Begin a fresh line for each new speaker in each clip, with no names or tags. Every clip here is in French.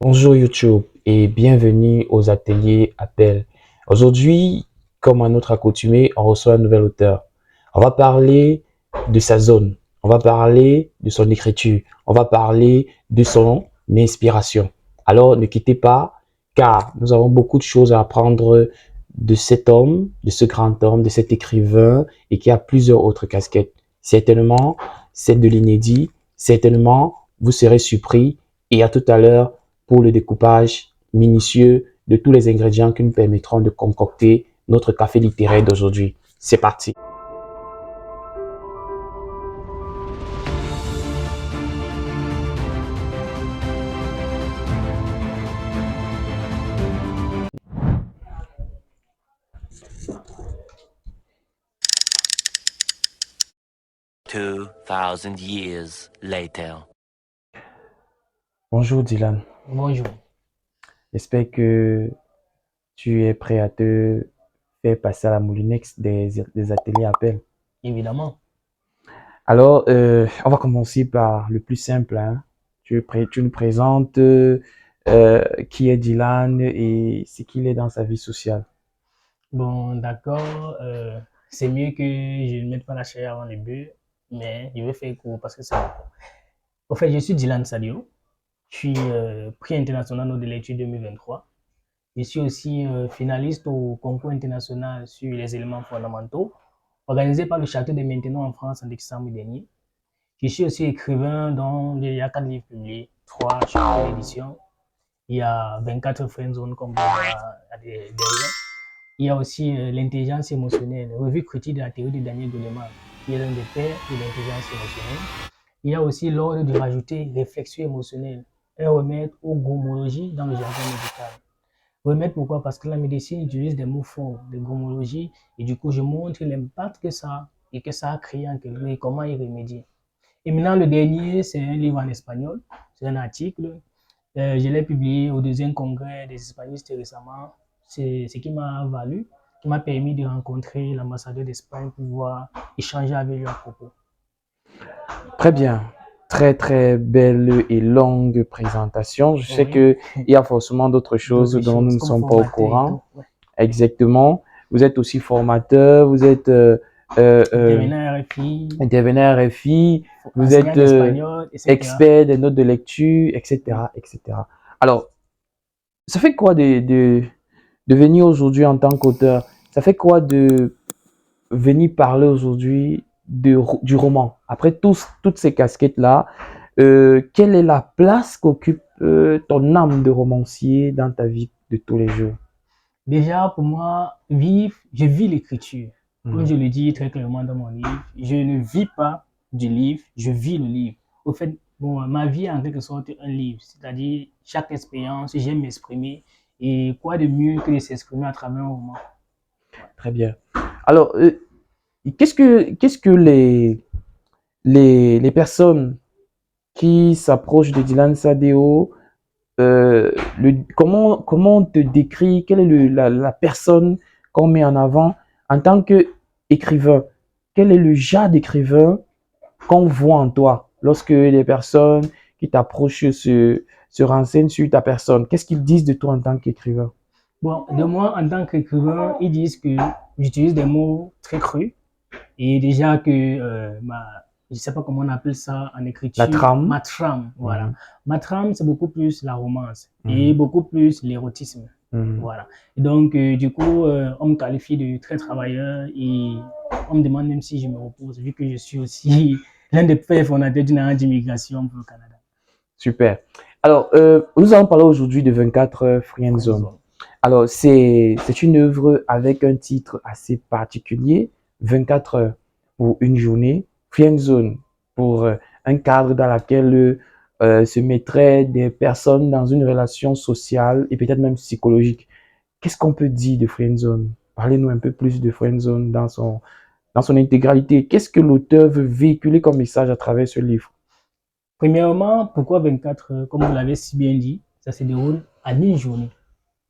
Bonjour YouTube et bienvenue aux ateliers Appel. Aujourd'hui, comme à notre accoutumée, on reçoit un nouvel auteur. On va parler de sa zone, on va parler de son écriture, on va parler de son inspiration. Alors ne quittez pas car nous avons beaucoup de choses à apprendre de cet homme, de ce grand homme, de cet écrivain et qui a plusieurs autres casquettes. Certainement, c'est de l'inédit, certainement, vous serez surpris et à tout à l'heure pour le découpage minutieux de tous les ingrédients qui nous permettront de concocter notre café littéraire d'aujourd'hui. C'est parti.
Two thousand years later.
Bonjour Dylan.
Bonjour.
J'espère que tu es prêt à te faire passer à la moulinex des ateliers Appel.
Évidemment.
Alors, on va commencer par le plus simple, hein. Tu nous présentes qui est Dylan et ce qu'il est dans sa vie sociale.
Bon, d'accord. C'est mieux que je ne mette pas la chair avant les bœufs, mais je vais faire court parce que c'est bon. Au fait, je suis Dylan Sadio. Je suis prix international de l'étude 2023. Je suis aussi finaliste au concours international sur les éléments fondamentaux, organisé par le Château des Maintenons en France en décembre dernier. Je suis aussi écrivain, dont il y a 4 livres publiés, 3 chez l'édition. Il y a 24 friendzone comme derrière. Il y a aussi l'intelligence émotionnelle, revue critique de la théorie de Daniel Goleman, qui est l'un des pères de l'intelligence émotionnelle. Il y a aussi l'ordre de rajouter réflexion émotionnelle, un remède aux gomologies dans le jargon médical. Remède pourquoi? Parce que la médecine utilise des mots forts, des gomologies, et du coup je montre l'impact que ça a et que ça a créé en quelqu'un et comment y remédier. Et maintenant le dernier, c'est un livre en espagnol, c'est un article. Je l'ai publié au deuxième congrès des hispanistes récemment. C'est ce qui m'a valu, qui m'a permis de rencontrer l'ambassadeur d'Espagne pour pouvoir échanger avec lui à propos.
Très bien. Très, très belle et longue présentation. Je sais
Oui.
qu'il y a forcément d'autres choses
D'autres
dont nous
choses
ne
comme
sommes pas au
formateur et
courant.
tout, ouais.
Exactement. Vous êtes aussi formateur, vous êtes
Intervenant RFI,
intervenant RFI, vous
enseignant
êtes
d'espagnol, etc.
expert des notes de lecture, etc., etc. Alors, ça fait quoi de venir aujourd'hui en tant qu'auteur? Ça fait quoi de venir parler aujourd'hui du roman? Après toutes ces casquettes-là, quelle est la place qu'occupe ton âme de romancier dans ta vie de tous les jours?
Déjà, pour moi, vivre, je vis l'écriture. Comme
Mhm.
je le dis très clairement dans mon livre, je ne vis pas du livre, je vis le livre. Au fait, bon, ma vie est en quelque sorte un livre, c'est-à-dire chaque expérience, j'aime m'exprimer. Et quoi de mieux que de s'exprimer à travers un roman?
Très bien. Alors, qu'est-ce que les personnes qui s'approchent de Dylan Sadeo, comment on te décrit, quelle est la personne qu'on met en avant en tant qu'écrivain? Quel est le genre d'écrivain qu'on voit en toi lorsque les personnes qui t'approchent se renseignent sur ta personne? Qu'est-ce qu'ils disent de toi en tant qu'écrivain?
Bon, de moi, en tant qu'écrivain, ils disent que j'utilise des mots très crus. Et déjà que je sais pas comment on appelle ça en
La
écriture,
trame?
ma trame, voilà.
Mhm.
Ma trame, c'est beaucoup plus la romance et beaucoup plus l'érotisme.
Mhm.
Voilà. Et donc, du coup, on me qualifie de très travailleur et on me demande même si je me repose, vu que je suis aussi l'un des pères fondateurs d'une agence d'immigration pour le Canada.
Super. Alors, nous allons parler aujourd'hui de 24 heures Free Zone. Alors, c'est une œuvre avec un titre assez particulier, 24 heures pour une journée, Free Zone pour un cadre dans lequel se mettraient des personnes dans une relation sociale et peut-être même psychologique. Qu'est-ce qu'on peut dire de Friendzone? Parlez-nous un peu plus de Friendzone dans son intégralité. Qu'est-ce que l'auteur veut véhiculer comme message à travers ce livre?
Premièrement, pourquoi 24 heures? Comme vous l'avez si bien dit, ça se déroule en une journée.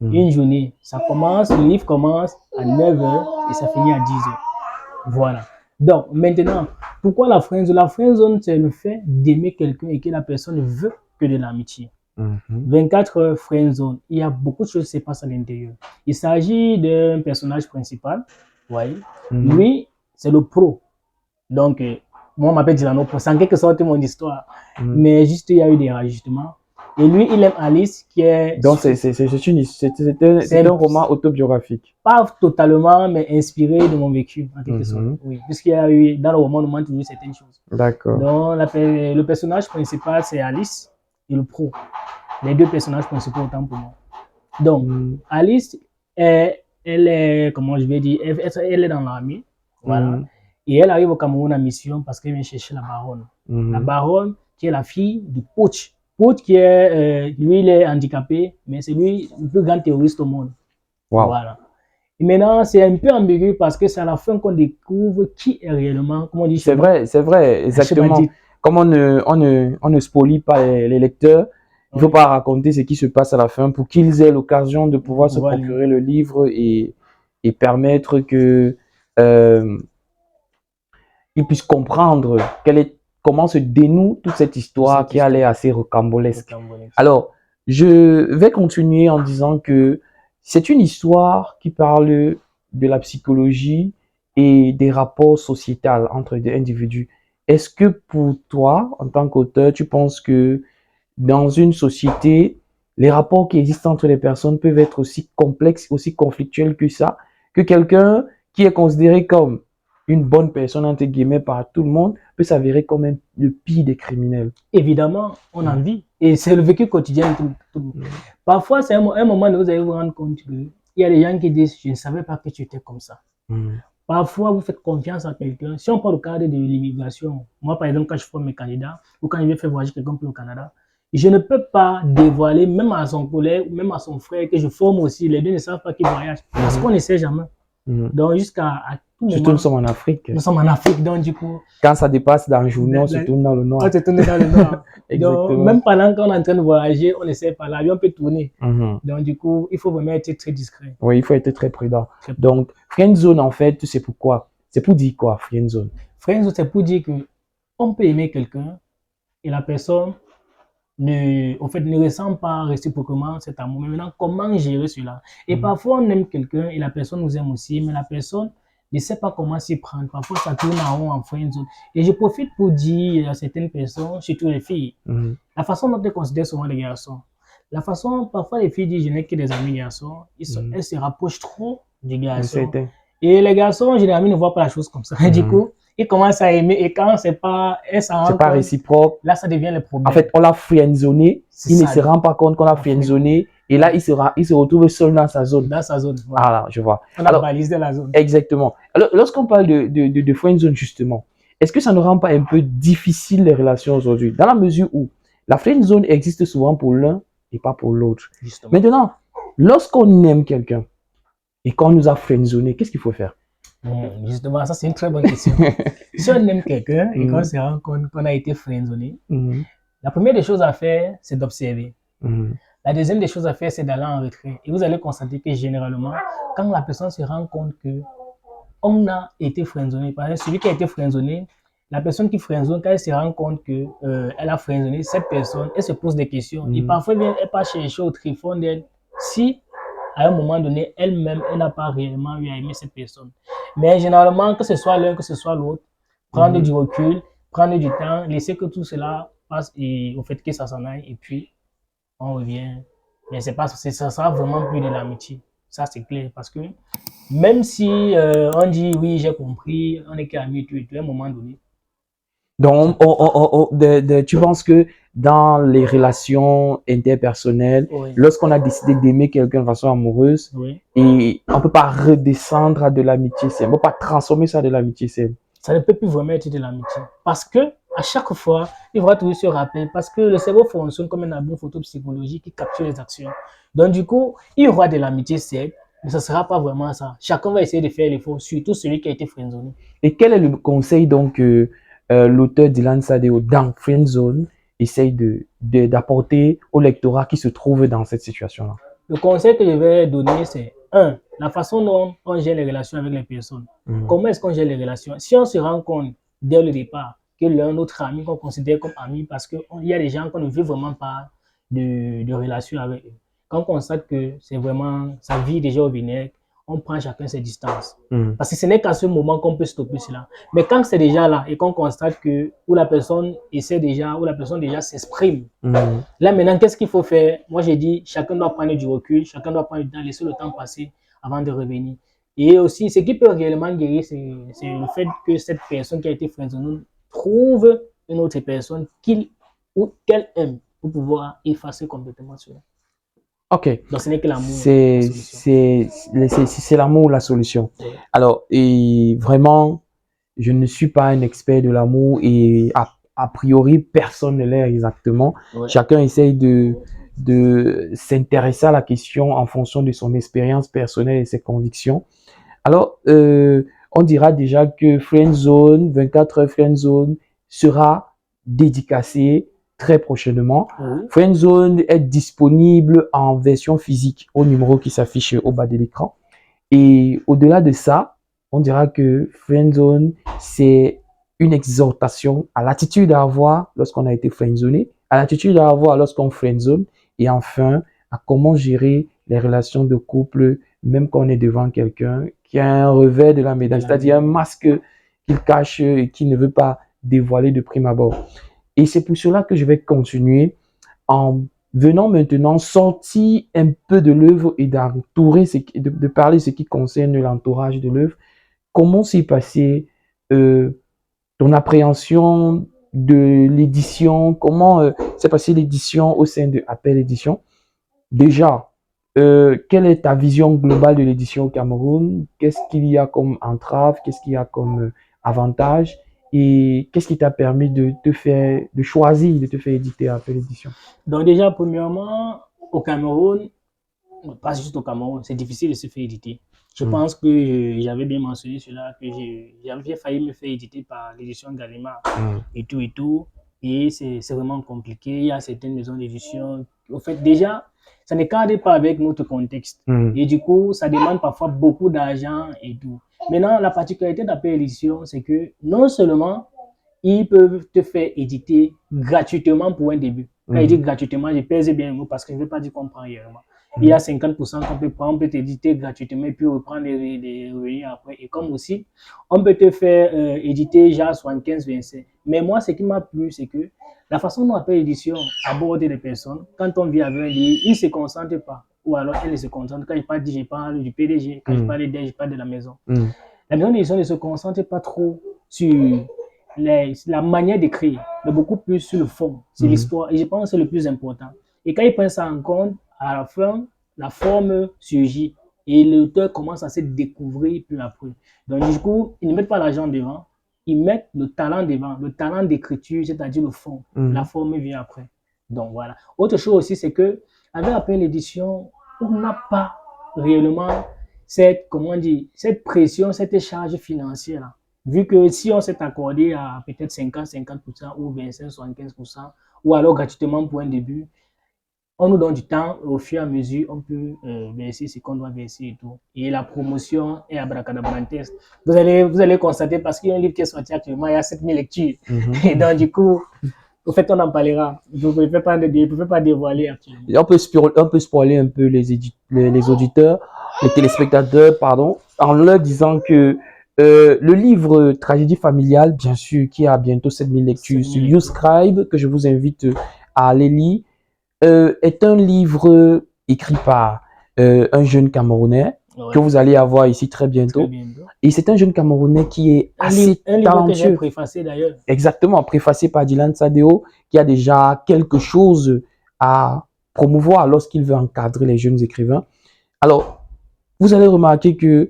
Mhm.
Une journée, ça commence, le livre commence à 9 heures et ça finit à 10 heures. Voilà. Donc, maintenant, pourquoi la friendzone? La friendzone, c'est le fait d'aimer quelqu'un et que la personne ne veut que de l'amitié.
Mhm.
24 heures friend zone. Il y a beaucoup de choses qui se passent à l'intérieur. Il s'agit d'un personnage principal. Vous voyez?
Mhm.
Lui, c'est le pro. Donc, moi, on m'appelle Dilano Pro. C'est en quelque sorte mon histoire.
Mhm.
Mais juste, il y a eu des rajustements. Et lui, il aime Alice, qui est
Donc, c'est un roman autobiographique.
pas totalement, mais inspiré de mon vécu, en quelque sorte.
Mhm.
Oui, puisqu'il y a eu, dans le roman, on nous montre toujours certaines choses.
D'accord.
Donc, le personnage principal, c'est Alice et le pro. Les deux personnages principaux, autant pour moi. Donc,
Mhm.
Alice, elle est, comment je vais dire, elle est dans l'armée. Voilà.
Mhm.
Et elle arrive au Cameroun en mission parce qu'elle vient chercher la baronne.
Mhm.
La baronne, qui est la fille du Poch. Poch, qui est, lui, il est handicapé, mais c'est lui le plus grand terroriste au monde.
Wow.
Voilà. Et maintenant, c'est un peu ambigu parce que c'est à la fin qu'on découvre qui est réellement, comment on dit
C'est vrai, exactement.
Shebadji.
Comme on ne spoilie pas les lecteurs, il ne faut pas raconter ce qui se passe à la fin pour qu'ils aient l'occasion de pouvoir se procurer le livre et permettre que ils puissent comprendre comment se dénoue toute cette histoire qui a l'air assez rocambolesque. Alors, je vais continuer en disant que c'est une histoire qui parle de la psychologie et des rapports sociétals entre des individus. Est-ce que pour toi, en tant qu'auteur, tu penses que dans une société, les rapports qui existent entre les personnes peuvent être aussi complexes, aussi conflictuels que ça, que quelqu'un qui est considéré comme une bonne personne, entre guillemets, par tout le monde, peut s'avérer comme le pire des criminels?
Évidemment, on en vit. Et c'est le vécu quotidien de tout le monde. Parfois, c'est un moment où vous allez vous rendre compte qu'il y a des gens qui disent « Je ne savais pas que tu étais comme ça ». Parfois, vous faites confiance à quelqu'un. Si on parle au cadre de l'immigration, moi, par exemple, quand je forme mes candidats ou quand je vais faire voyager quelqu'un pour le Canada, je ne peux pas dévoiler, même à son collègue ou même à son frère, que je forme aussi. Les deux ne savent pas qu'ils voyagent parce qu'on ne sait jamais. Donc, jusqu'à tout moment.
Surtout, nous sommes en Afrique.
Nous sommes en Afrique, donc du coup.
Quand ça dépasse dans le journée, on se tourne dans le noir.
On se tourne dans le noir.
Exactement.
Donc, même pendant qu'on est en train de voyager, on ne sait pas. L'avion peut tourner. Donc, du coup, il faut vraiment être très discret.
Oui, il faut être très prudent. Donc, friendzone, en fait, c'est pourquoi? C'est pour dire quoi, friendzone?
Friendzone, c'est pour dire que on peut aimer quelqu'un et la personne ne ressent pas réciproquement cet amour. Mais maintenant, comment gérer cela? Et parfois, on aime quelqu'un et la personne nous aime aussi, mais la personne ne sait pas comment s'y prendre. Parfois, ça tourne en rond, en friendzone. Et je profite pour dire à certaines personnes, surtout les filles, la façon dont elles considèrent souvent les garçons. La façon, parfois, les filles disent, je n'ai que des amis garçons. Elles se rapprochent trop du garçon. Et les garçons, généralement, ne voient pas la chose comme ça. Du coup, ils commencent à aimer et quand c'est pas
réciproque,
là ça devient le problème.
En fait, on l'a friendzoné, il ne se rend pas compte qu'on l'a friendzoné et là il se retrouve seul dans sa zone.
Dans sa zone.
Voilà. Ah là, je vois.
On a balisé la zone.
Exactement. Alors, lorsqu'on parle de friendzone justement, est-ce que ça ne rend pas un peu difficile les relations aujourd'hui? Dans la mesure où la friendzone existe souvent pour l'un et pas pour l'autre. Maintenant, lorsqu'on aime quelqu'un et qu'on nous a friendzoné, qu'est-ce qu'il faut faire?
Justement, ça c'est une très bonne question. Si on aime quelqu'un et qu'on se rend compte qu'on a été friendzoné, la première des choses à faire, c'est d'observer. La deuxième des choses à faire, c'est d'aller en retrait. Et vous allez constater que généralement, quand la personne se rend compte que on a été friendzoné, par exemple, celui qui a été friendzoné, la personne qui friendzone, quand elle se rend compte que elle a friendzoné cette personne, elle se pose des questions. Et parfois, elle part chercher au tréfonds d'elle si à un moment donné, elle-même, elle n'a pas réellement eu à aimer cette personne. Mais généralement, que ce soit l'un, que ce soit l'autre, prendre du recul, prendre du temps, laisser que tout cela passe et au fait que ça s'en aille et puis on revient. Mais c'est pas, ça sera vraiment plus de l'amitié. Ça, c'est clair. Parce que même si on dit oui, j'ai compris, on est qu'amis, tout et tout, à un moment donné.
Donc, tu penses que dans les relations interpersonnelles, lorsqu'on a décidé d'aimer quelqu'un de façon amoureuse, et on ne peut pas redescendre à de l'amitié saine, on ne peut pas transformer ça de l'amitié saine.
Ça ne peut plus vraiment être de l'amitié. Parce que à chaque fois, il faudra toujours se rappeler, parce que le cerveau fonctionne comme un album photo psychologique qui capture les actions. Donc du coup, il y aura de l'amitié saine, mais ça ne sera pas vraiment ça. Chacun va essayer de faire l'effort, surtout celui qui a été friendzonné.
Et quel est le conseil donc l'auteur Dylan Sadeo dans Friendzone essaye d'apporter au lectorat qui se trouve dans cette situation-là?
Le conseil que je vais donner, c'est 1. La façon dont on gère les relations avec les personnes. Comment est-ce qu'on gère les relations? Si on se rend compte dès le départ que l'un autre ami qu'on considère comme ami parce qu'il y a des gens qu'on ne veut vraiment pas, de relation avec eux. Quand on constate que c'est vraiment sa vie déjà au vinaigre, on prend chacun ses distances. Parce que ce n'est qu'à ce moment qu'on peut stopper cela. Mais quand c'est déjà là et qu'on constate que où la personne essaie déjà, où la personne déjà s'exprime, là maintenant, qu'est-ce qu'il faut faire? Moi, j'ai dit, chacun doit prendre du recul, chacun doit prendre du temps, laisser le temps passer avant de revenir. Et aussi, ce qui peut réellement guérir, c'est le fait que cette personne qui a été friendzonée trouve une autre personne qu'il ou qu'elle aime pour pouvoir effacer complètement cela.
Ok.
Donc, ce n'est que l'amour.
C'est l'amour la solution.
Ouais.
Alors, et vraiment, je ne suis pas un expert de l'amour et a priori, personne ne l'est exactement.
Ouais.
Chacun essaye de s'intéresser à la question en fonction de son expérience personnelle et ses convictions. Alors, on dira déjà que Friendzone, 24 heures Friendzone sera dédicacé très prochainement. Friendzone est disponible en version physique au numéro qui s'affiche au bas de l'écran. Et au-delà de ça, on dira que Friendzone, c'est une exhortation à l'attitude à avoir lorsqu'on a été friendzoné, à l'attitude à avoir lorsqu'on friendzone, et enfin, à comment gérer les relations de couple, même quand on est devant quelqu'un qui a un revers de la médaille, c'est-à-dire un masque qu'il cache et qui ne veut pas dévoiler de prime abord. Et c'est pour cela que je vais continuer en venant maintenant sortir un peu de l'œuvre et d'entourer, de parler ce qui concerne l'entourage de l'œuvre. Comment s'est passé ton appréhension de l'édition? Comment s'est passée l'édition au sein de Appel Édition? Déjà, quelle est ta vision globale de l'édition au Cameroun? Qu'est-ce qu'il y a comme entrave? Qu'est-ce qu'il y a comme avantage? Et qu'est-ce qui t'a permis de choisir de te faire éditer à Appel Édition?
Donc déjà, premièrement, au Cameroun, pas juste au Cameroun, c'est difficile de se faire éditer. Je pense que j'avais bien mentionné cela, que j'avais failli me faire éditer par l'édition Gallimard et tout. Et c'est vraiment compliqué. Il y a certaines maisons d'édition. En fait, déjà, ça ne cadre pas avec notre contexte. Et du coup, ça demande parfois beaucoup d'argent et tout. Maintenant, la particularité d'Appel Édition, c'est que non seulement ils peuvent te faire éditer gratuitement pour un début. Quand ils disent gratuitement, je pèse bien le mot parce que je ne veux pas dire qu'on prend réellement. Il y a 50% qu'on peut prendre, on peut t'éditer gratuitement et puis reprendre les revenus après. Et comme aussi, on peut te faire éditer genre 75-25. Mais moi, ce qui m'a plu, c'est que la façon dont Appel Édition aborde les personnes, quand on vient avec un livre, ils ne se concentrent pas. Ou alors, elles se concentrent. Quand je parle du PDG. Quand je parle d'elle, je parle de la maison. La maison d'édition ne se concentre pas trop sur la manière d'écrire, mais beaucoup plus sur le fond. C'est l'histoire. Et je pense que c'est le plus important. Et quand ils prennent ça en compte, à la fin, la forme surgit et l'auteur commence à se découvrir peu après. Donc, du coup, ils ne mettent pas l'argent devant, ils mettent le talent devant, le talent d'écriture, c'est-à-dire le fond. La forme vient après. Donc, voilà. Autre chose aussi, c'est que avec Appel Édition, on n'a pas réellement cette pression, cette charge financière-là. Vu que si on s'est accordé à peut-être 50-50% ou 25-75%, ou alors gratuitement pour un début, on nous donne du temps, au fur et à mesure, on peut verser ce qu'on doit verser et tout. Et la promotion est abracadabrantesque. Vous allez constater, parce qu'il y a un livre qui est sorti actuellement, il y a 7000 lectures. Et donc, du coup, au fait, on en parlera. Vous ne pouvez pas dévoiler actuellement.
On peut spoiler un peu les auditeurs, les téléspectateurs, pardon, en leur disant que le livre Tragédie familiale, bien sûr, qui a bientôt 7000 lectures sur YouScribe, que je vous invite à aller lire, est un livre écrit par un jeune Camerounais que vous allez avoir ici très bientôt. Et c'est un jeune Camerounais qui est assez talentueux. Un livre que j'ai
préfacé d'ailleurs.
Exactement, préfacé par Dylan Sadeo, qui a déjà quelque chose à promouvoir lorsqu'il veut encadrer les jeunes écrivains. Alors, vous allez remarquer que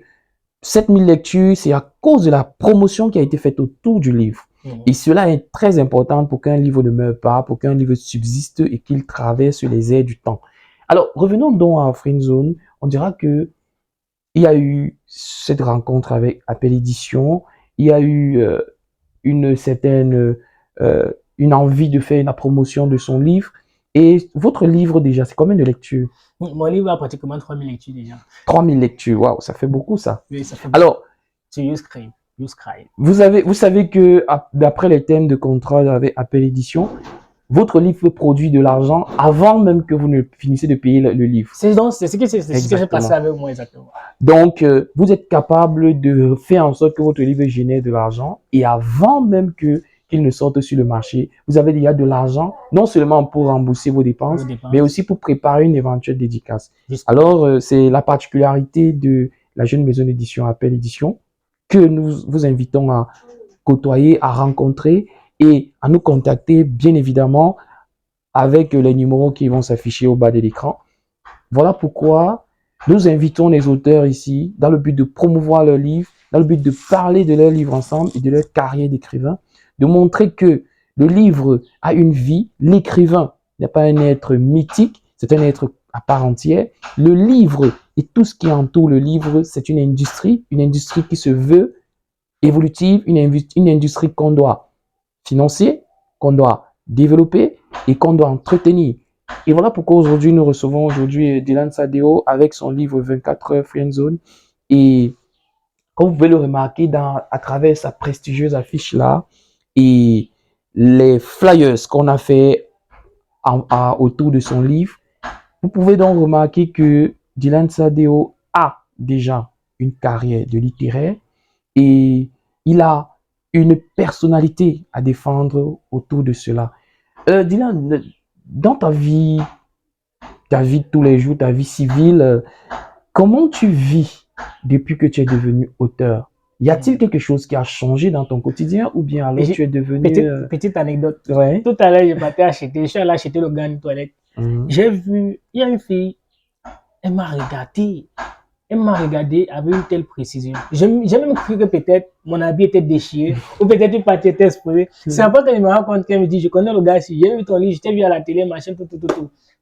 7000 lectures, c'est à cause de la promotion qui a été faite autour du livre. Et cela est très important pour qu'un livre ne meure pas, pour qu'un livre subsiste et qu'il traverse les airs du temps. Alors, revenons donc à Friendzone. On dira que il y a eu cette rencontre avec Appel Édition. Il y a eu une envie de faire la promotion de son livre. Et votre livre déjà, c'est combien de lectures?
Mon livre a pratiquement 3000 lectures déjà.
3000 lectures, waouh, ça fait beaucoup ça.
Oui, ça fait beaucoup.
Alors,
c'est YouScribe.
Vous savez que d'après les thèmes de contrat avec Appel Édition, votre livre peut produire de l'argent avant même que vous ne finissez de payer le livre.
C'est ce que j'ai passé avec moi exactement.
Donc, vous êtes capable de faire en sorte que votre livre génère de l'argent et avant même qu'il ne sorte sur le marché, vous avez déjà de l'argent, non seulement pour rembourser vos dépenses, mais aussi pour préparer une éventuelle dédicace. Alors, c'est la particularité de la jeune maison d'édition Appel Édition que nous vous invitons à côtoyer, à rencontrer et à nous contacter, bien évidemment, avec les numéros qui vont s'afficher au bas de l'écran. Voilà pourquoi nous invitons les auteurs ici dans le but de promouvoir leurs livres, dans le but de parler de leurs livres ensemble et de leur carrière d'écrivain, de montrer que le livre a une vie, l'écrivain n'est pas un être mythique, c'est un être à part entière. Le livre et tout ce qui entoure le livre, c'est une industrie qui se veut évolutive, une industrie qu'on doit financer, qu'on doit développer et qu'on doit entretenir. Et voilà pourquoi aujourd'hui, nous recevons Dylan Sadeo avec son livre 24 heures Friendzone. Et comme vous pouvez le remarquer à travers sa prestigieuse affiche là et les flyers qu'on a fait autour de son livre, vous pouvez donc remarquer que Dylan Sadeo a déjà une carrière de littéraire et il a une personnalité à défendre autour de cela. Dylan, dans ta vie de tous les jours, ta vie civile, comment tu vis depuis que tu es devenu auteur? Y a-t-il quelque chose qui a changé dans ton quotidien ou bien alors tu es devenu...
Petite anecdote.
Ouais.
Tout à l'heure, je suis allé acheter le gant de toilette. J'ai vu, il y a une fille, elle m'a regardé avec une telle précision. J'ai même cru que peut-être mon habit était déchiré ou peut-être une partie était exposée. C'est après qu'elle me raconte, qu'elle me dit, je connais le gars ici, j'ai vu ton livre, je t'ai vu à la télé, machin, tout.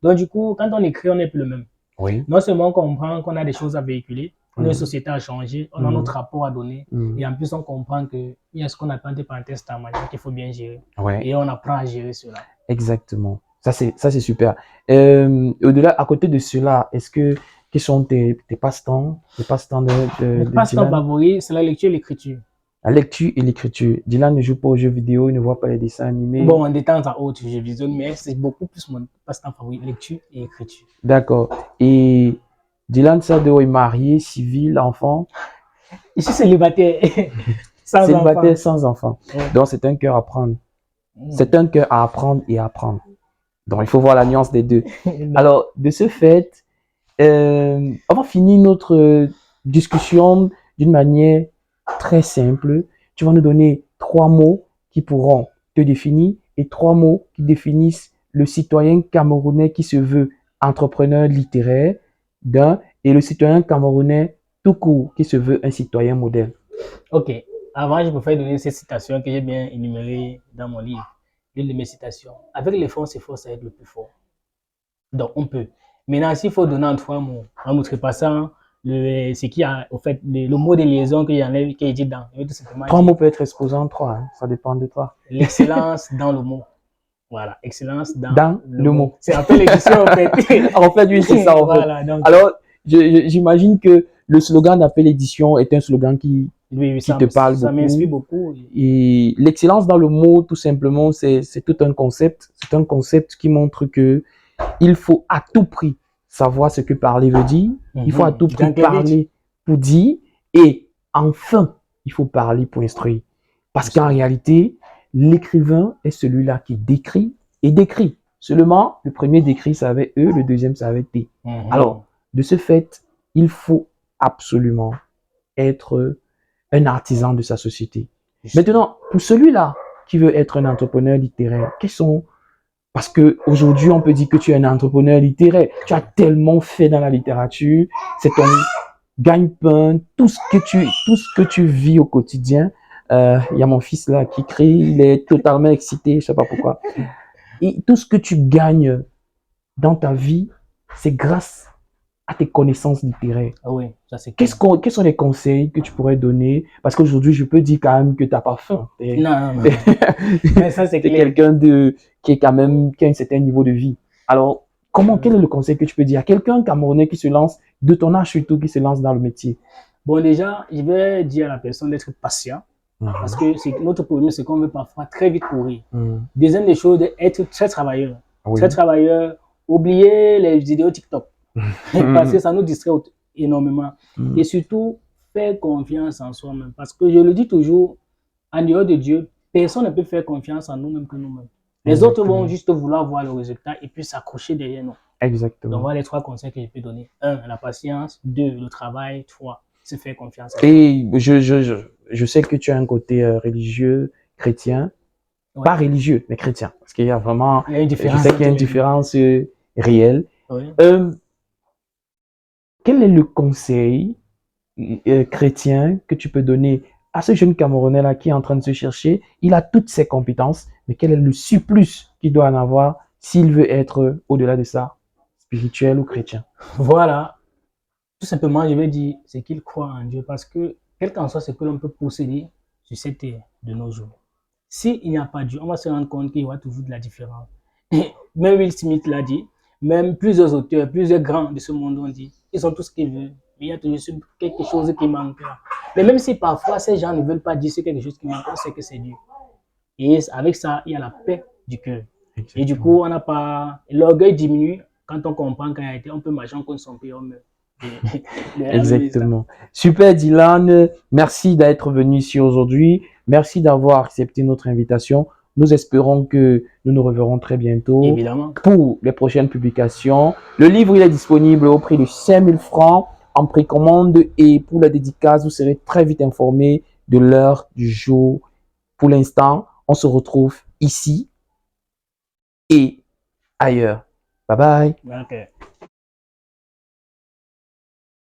Donc du coup, quand on écrit, on n'est plus le même.
Oui.
Non seulement on comprend qu'on a des choses à véhiculer, notre société a changé, on a notre rapport à donner, et en plus on comprend qu'il y a ce qu'on appelle des parenthèses thermales qu'il faut bien gérer.
Ouais.
Et on apprend à gérer cela.
Exactement. Ça, c'est super. Au-delà, à côté de cela, quels sont tes passe-temps? Mes
passe-temps favoris, c'est la lecture et l'écriture.
La lecture et l'écriture. Dylan ne joue pas aux jeux vidéo, il ne voit pas les dessins animés.
Bon, de temps à autre, je visionne, mais c'est beaucoup plus mon passe-temps favori, lecture et écriture.
D'accord. Et Dylan Sadeo est marié, civil, enfant?
Je suis célibataire.
Célibataire sans enfant. Ouais. Donc, c'est un cœur à prendre. C'est un cœur à apprendre et à apprendre. Donc, il faut voir la nuance des deux. Alors, de ce fait, on va finir notre discussion d'une manière très simple. Tu vas nous donner 3 mots qui pourront te définir et 3 mots qui définissent le citoyen camerounais qui se veut entrepreneur littéraire et le citoyen camerounais tout court qui se veut un citoyen modèle.
Ok. Avant, je préfère donner cette citation que j'ai bien énumérée dans mon livre. L'une de mes citations. Avec les fonds, c'est fort, ça va être le plus fort. Donc, on peut. Maintenant, s'il faut donner en 3 mots, en outrepassant le mot de liaison qui est dit dans.
3 mots peuvent être exposés en 3, hein, ça dépend de toi.
L'excellence dans le mot. Voilà, excellence dans
le mot.
C'est un peu l'édition en fait.
En fait, oui, c'est ça en fait.
Voilà, donc,
alors, j'imagine que le slogan d'Appel Édition est un slogan qui te parle beaucoup.
Ça m'inspire beaucoup.
Et l'excellence dans le mot, tout simplement, c'est tout un concept. C'est un concept qui montre que il faut à tout prix savoir ce que parler veut dire. Il faut à tout prix parler pour dire. Et enfin, il faut parler pour instruire. Parce qu'en réalité, l'écrivain est celui-là qui décrit et décrit. Seulement, le premier décrit, ça avait E, le deuxième, ça avait T. Alors, de ce fait, il faut absolument être un artisan de sa société. Maintenant, pour celui-là qui veut être un entrepreneur littéraire, parce qu'aujourd'hui, on peut dire que tu es un entrepreneur littéraire. Tu as tellement fait dans la littérature, c'est ton gagne-pain, tout ce que tu vis au quotidien. Il y a mon fils là qui crie, il est totalement excité, je sais pas pourquoi. Et tout ce que tu gagnes dans ta vie, c'est grâce à tes connaissances littéraires.
Ah oui, ça c'est
quels sont les conseils que tu pourrais donner? Parce qu'aujourd'hui, je peux dire quand même que tu n'as pas faim.
Non. Mais ça c'est clair.
Quelqu'un qui a un certain niveau de vie. Alors, quel est le conseil que tu peux dire à quelqu'un camerounais qui se lance, de ton âge surtout, qui se lance dans le métier?
Bon, déjà, je vais dire à la personne d'être patient. Parce que notre problème, c'est qu'on veut parfois très vite courir.
Mhm.
Deuxième des choses, être très travailleur.
Oui.
Très travailleur, oublier les vidéos TikTok. Parce que ça nous distrait énormément.
Mhm.
Et surtout, faire confiance en soi-même. Parce que je le dis toujours, en dehors de Dieu, personne ne peut faire confiance en nous-mêmes que nous-mêmes. Les autres
Exactement.
vont juste vouloir voir le résultat et puis s'accrocher derrière nous. Donc
Exactement.
voilà les 3 conseils que je peux donner. 1, la patience. 2, le travail. 3, se faire confiance.
Et je sais que tu as un côté religieux, chrétien.
Ouais.
Pas religieux, mais chrétien. Parce qu'il y a vraiment,
Il y a une différence.
je sais qu'il y a une différence réelle.
Oui.
Quel est le conseil chrétien que tu peux donner à ce jeune Camerounais-là qui est en train de se chercher? Il a toutes ses compétences, mais quel est le surplus qu'il doit en avoir s'il veut être, au-delà de ça, spirituel ou chrétien?
Voilà. Tout simplement, je vais dire, c'est qu'il croit en Dieu. Parce que, quel qu'en soit ce que l'on peut posséder sur cette terre de nos jours, s'il n'y a pas Dieu, on va se rendre compte qu'il y aura toujours de la différence. Et même Will Smith l'a dit, même plusieurs auteurs, plusieurs grands de ce monde ont dit, ils ont tout ce qu'ils veulent, mais il y a toujours quelque chose qui manque là. Mais même si parfois ces gens ne veulent pas dire c'est quelque chose qui manque, on sait que c'est Dieu. Et avec ça, il y a la paix du cœur. Et du coup, on n'a pas. L'orgueil diminue quand on comprend qu'en réalité, on peut marcher en contre son pays, on meurt.
Exactement. Super Dylan, merci d'être venu ici aujourd'hui. Merci d'avoir accepté notre invitation. Nous espérons que nous nous reverrons très bientôt.
Évidemment.
Pour les prochaines publications. Le livre, il est disponible au prix de 5000 francs en précommande et pour la dédicace, vous serez très vite informé de l'heure du jour. Pour l'instant, on se retrouve ici et ailleurs. Bye bye.
Ok.